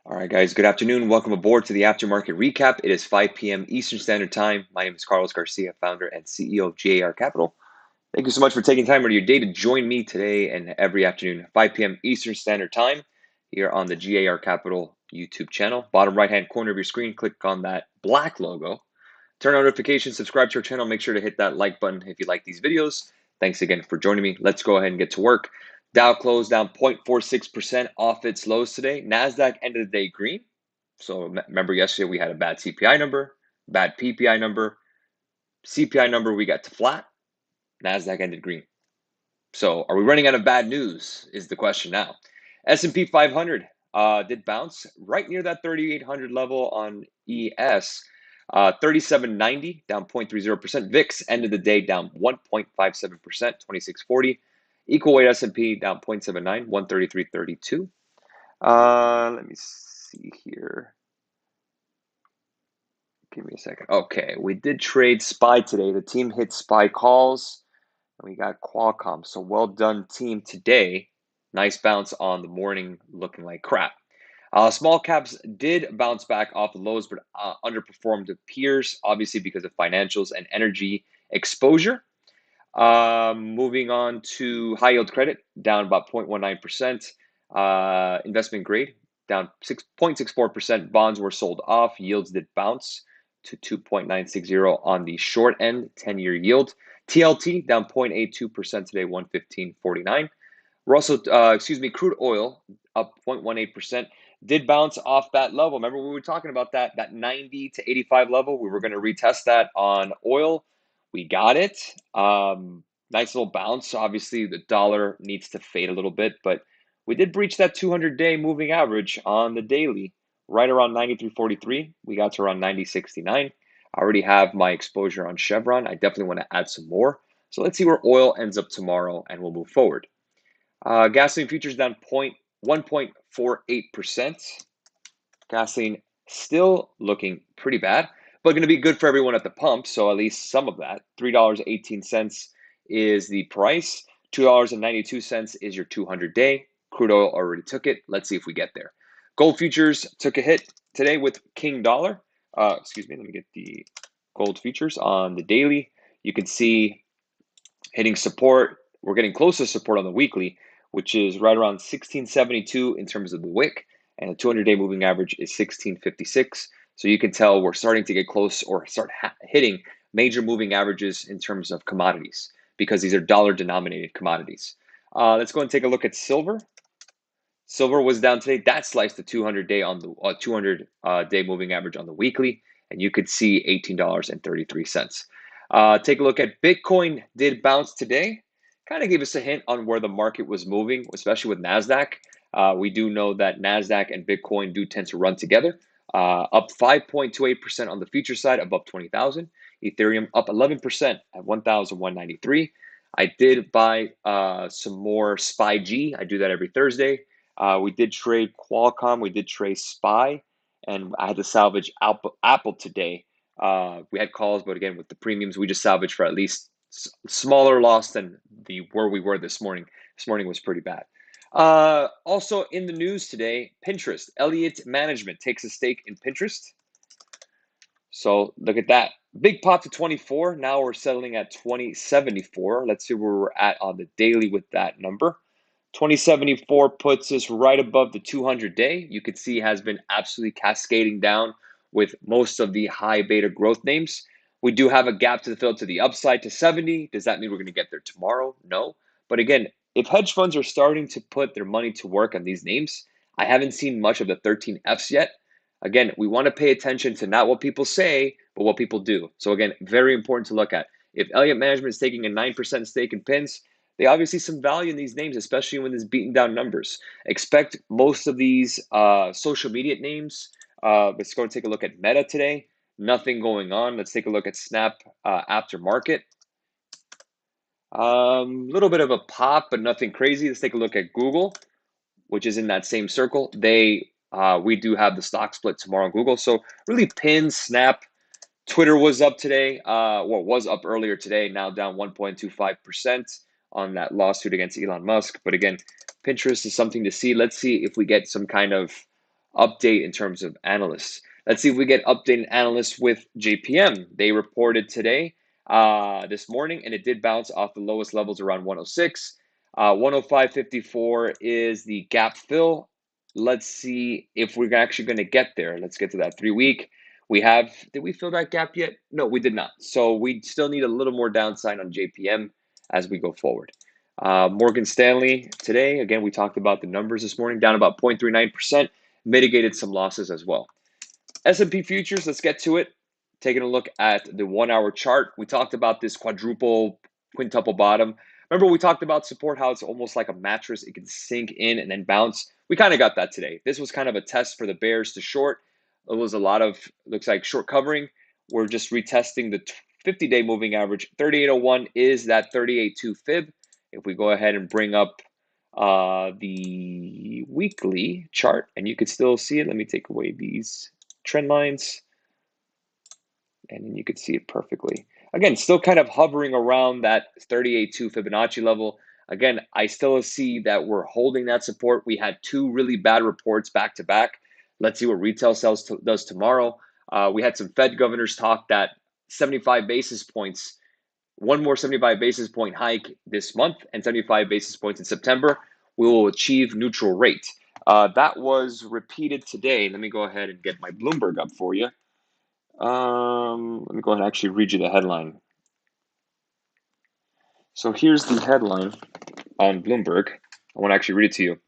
All right, guys, good afternoon. Welcome aboard to the aftermarket recap. It is 5 p.m. Eastern Standard Time. My name is Carlos Garcia, founder and CEO of G.A.R Capital. Thank you so much for taking time out of your day to join me today and every afternoon, 5 p.m. Eastern Standard Time, here on the G.A.R Capital YouTube channel. Bottom right-hand corner of your screen, click on that black logo. Turn on notifications, subscribe to our channel. Make sure to hit that like button if you like these videos. Thanks again for joining me. Let's go ahead and get to work. Dow closed down 0.46% off its lows today. NASDAQ ended the day green. So remember yesterday we had a bad CPI number, bad PPI number. CPI number we got to flat. NASDAQ ended green. So are we running out of bad news is the question now. S&P 500 did bounce right near that 3,800 level on ES. 3790 down 0.30%. VIX ended the day down 1.57%, 2640. Equal weight S&P down 0.79, 133.32. Let me see here. Give me a second. Okay, we did trade SPY today. The team hit SPY calls, and we got Qualcomm. So well done, team, today. Nice bounce on the morning, looking like crap. Small caps did bounce back off the lows, but underperformed the peers, obviously because of financials and energy exposure. Moving on to high yield credit, down about 0.19%. Investment grade, down 6.64%. Bonds were sold off. Yields did bounce to 2.960 on the short end, 10-year yield. TLT down 0.82% today, 115.49. Crude oil up 0.18%. Did bounce off that level. Remember we were talking about that 90 to 85 level. We were going to retest that on oil. We got it. Nice little bounce. Obviously, the dollar needs to fade a little bit, but we did breach that 200-day moving average on the daily, right around 93.43. We got to around 90.69. I already have my exposure on Chevron. I definitely want to add some more. So let's see where oil ends up tomorrow, and we'll move forward. Gasoline futures down 1.48%. Gasoline still looking pretty bad, but going to be good for everyone at the pump. So at least some of that. $3.18 is the price. $2.92 is your 200-day. Crude oil already took it. Let's see if we get there. Gold futures took a hit today with King Dollar. Let me get the gold futures on the daily. You can see hitting support. We're getting close to support on the weekly, which is right around 1672 in terms of the wick, and the 200-day moving average is 1656. So you can tell we're starting to get close or start hitting major moving averages in terms of commodities because these are dollar-denominated commodities. Let's go and take a look at silver. Silver was down today. That sliced the 200-day on the 200-day moving average on the weekly, and you could see $18.33. Take a look at Bitcoin. Did bounce today. Kind of gave us a hint on where the market was moving, especially with NASDAQ. We do know that NASDAQ and Bitcoin do tend to run together. Up 5.28% on the future side, above 20,000. Ethereum up 11% at 1,193. I did buy some more SPY-G. I do that every Thursday. We did trade Qualcomm. We did trade SPY. And I had to salvage Apple today. We had calls, but again, with the premiums, we just salvaged for at least smaller loss than where we were this morning. This morning was pretty bad. Also in the news today, Pinterest. Elliott Management takes a stake in Pinterest. So look at that. Big pop to 24. Now we're settling at 2074. Let's see where we're at on the daily with that number. 2074 puts us right above the 200-day. You could see has been absolutely cascading down with most of the high beta growth names. We do have a gap to fill to the upside to 70. Does that mean we're going to get there tomorrow? No. But again, if hedge funds are starting to put their money to work on these names, I haven't seen much of the 13Fs yet. Again, we want to pay attention to not what people say, but what people do. So again, very important to look at. If Elliott Management is taking a 9% stake in Pins, they obviously see some value in these names, especially when there's beaten down numbers. Expect most of these social media names. Let's go and take a look at Meta today. Nothing going on. Let's take a look at Snap aftermarket. Little bit of a pop, but nothing crazy. Let's take a look at Google, which is in that same circle. We do have the stock split tomorrow on Google. So really Pins, Snap, Twitter was up today, was up earlier today, now down 1.25% on that lawsuit against Elon Musk. But again, Pinterest is something to see. Let's see if we get some kind of update in terms of analysts. Let's see if we get updated analysts with JPM. They reported today, this morning, and it did bounce off the lowest levels around 106. 105.54 is the gap fill. Let's see if we're actually going to get there. Let's get to that 3-week. Did we fill that gap yet? No, we did not. So we still need a little more downside on JPM as we go forward. Morgan Stanley today, again, we talked about the numbers this morning, down about 0.39%, mitigated some losses as well. S&P futures, let's get to it. Taking a look at the 1-hour chart, we talked about this quintuple bottom. Remember we talked about support, how it's almost like a mattress. It can sink in and then bounce. We kind of got that today. This was kind of a test for the bears to short. It was a lot of, looks like short covering. We're just retesting the 50-day moving average. 3801 is that 38.2 fib. If we go ahead and bring up the weekly chart, and you can still see it. Let me take away these trend lines, and then you can see it perfectly. Again, still kind of hovering around that 38.2 Fibonacci level. Again, I still see that we're holding that support. We had 2 really bad reports back to back. Let's see what retail sales does tomorrow. We had some Fed governors talk that 75 basis points, one more 75 basis point hike this month and 75 basis points in September, we will achieve neutral rate. That was repeated today. Let me go ahead and get my Bloomberg up for you. Let me go ahead and actually read you the headline. So here's the headline on Bloomberg. I want to actually read it to you.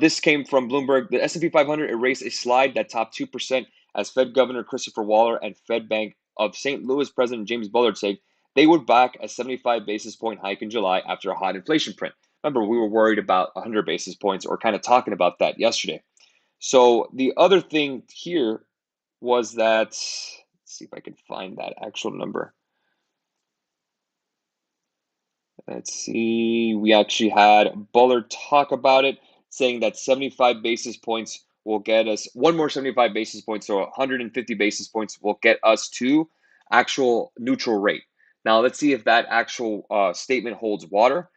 This came from Bloomberg. The S&P 500 erased a slide that topped 2% as Fed Governor Christopher Waller and Fed Bank of St. Louis President James Bullard said they would back a 75 basis point hike in July after a hot inflation print. Remember, we were worried about 100 basis points, or kind of talking about that yesterday. So the other thing here was that, let's see if I can find that actual number. Let's see, we actually had Bullard talk about it, saying that 75 basis points will get us, one more 75 basis points, so 150 basis points will get us to actual neutral rate. Now, let's see if that actual statement holds water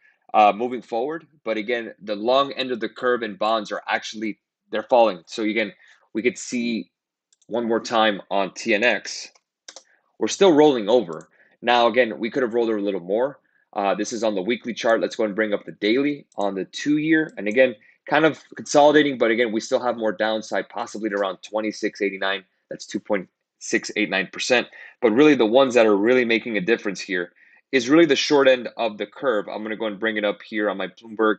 moving forward. But again, the long end of the curve in bonds are actually, they're falling. So again, we could see one more time on TNX. We're still rolling over. Now, again, we could have rolled over a little more. This is on the weekly chart. Let's go and bring up the daily on the 2-year. And again, kind of consolidating, but again, we still have more downside, possibly to around 26.89. That's 2.689%. But really, the ones that are really making a difference here is really the short end of the curve. I'm going to go and bring it up here on my Bloomberg.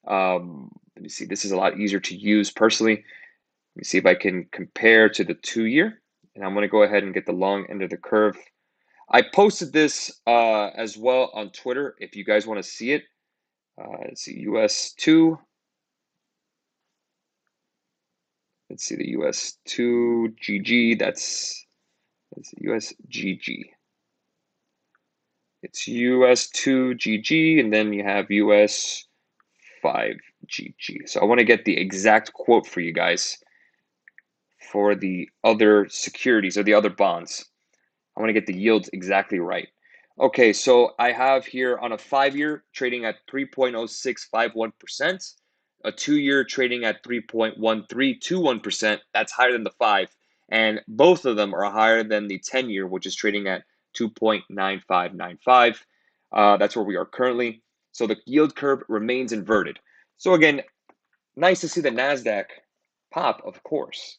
Let me see. This is a lot easier to use personally. Let me see if I can compare to the 2-year. And I'm going to go ahead and get the long end of the curve. I posted this as well on Twitter if you guys want to see it. Let's see, US2. Let's see the US2 GG. That's USGG. It's US2 GG, and then you have US5 GG. So I want to get the exact quote for you guys for the other securities or the other bonds. I want to get the yields exactly right. Okay, so I have here on a 5-year trading at 3.0651%, a 2-year trading at 3.1321%. That's higher than the 5, and both of them are higher than the 10-year, which is trading at 2.9595. That's where we are currently. So the yield curve remains inverted. So again, nice to see the NASDAQ pop, of course.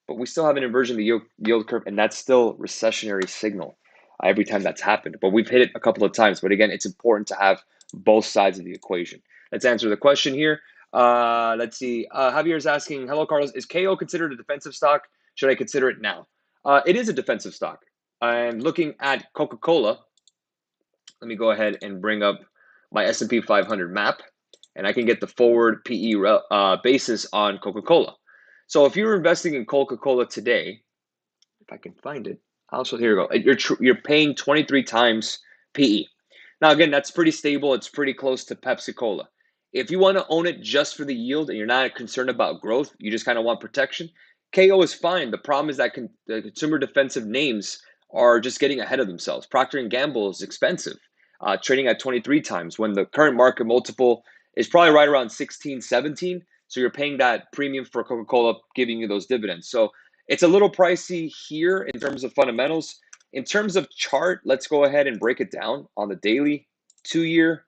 But we still have an inversion of the yield curve, and that's still recessionary signal every time that's happened. But we've hit it a couple of times. But again, it's important to have both sides of the equation. Let's answer the question here. Let's see. Javier is asking, hello, Carlos. Is KO considered a defensive stock? Should I consider it now? It is a defensive stock. I'm looking at Coca Cola. Let me go ahead and bring up my S&P 500 map, and I can get the forward PE basis on Coca Cola. So if you're investing in Coca Cola today, if I can find it, also here we go. You're paying 23 times PE. Now again, that's pretty stable. It's pretty close to Pepsi Cola. If you want to own it just for the yield and you're not concerned about growth, you just kind of want protection, KO is fine. The problem is that the consumer defensive names are just getting ahead of themselves. Procter & Gamble is expensive, trading at 23 times when the current market multiple is probably right around 16, 17. So you're paying that premium for Coca Cola giving you those dividends. So it's a little pricey here in terms of fundamentals. In terms of chart, let's go ahead and break it down on the daily, 2 year.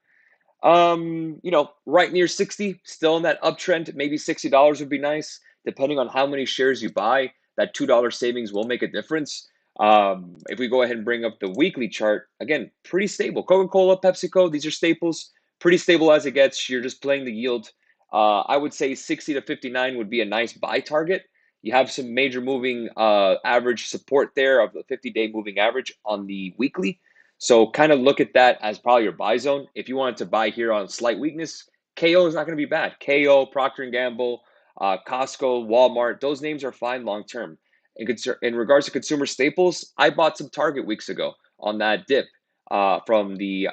Right near 60, still in that uptrend. Maybe $60 would be nice, depending on how many shares you buy. That $2 savings will make a difference. If we go ahead and bring up the weekly chart, again, pretty stable. Coca-Cola, PepsiCo, these are staples. Pretty stable as it gets. You're just playing the yield. I would say 60 to 59 would be a nice buy target. You have some major moving average support there of the 50-day moving average on the weekly. So kind of look at that as probably your buy zone. If you wanted to buy here on slight weakness, KO is not going to be bad. KO, Procter and Gamble, Costco, Walmart, those names are fine long term. In regards to consumer staples, I bought some Target weeks ago on that dip from the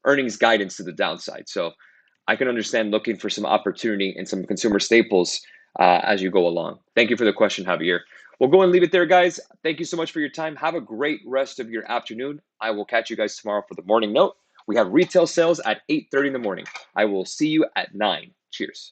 earnings guidance to the downside. So I can understand looking for some opportunity in some consumer staples as you go along. Thank you for the question, Javier. We'll go and leave it there, guys. Thank you so much for your time. Have a great rest of your afternoon. I will catch you guys tomorrow for the morning note. We have retail sales at 8:30 in the morning. I will see you at 9. Cheers.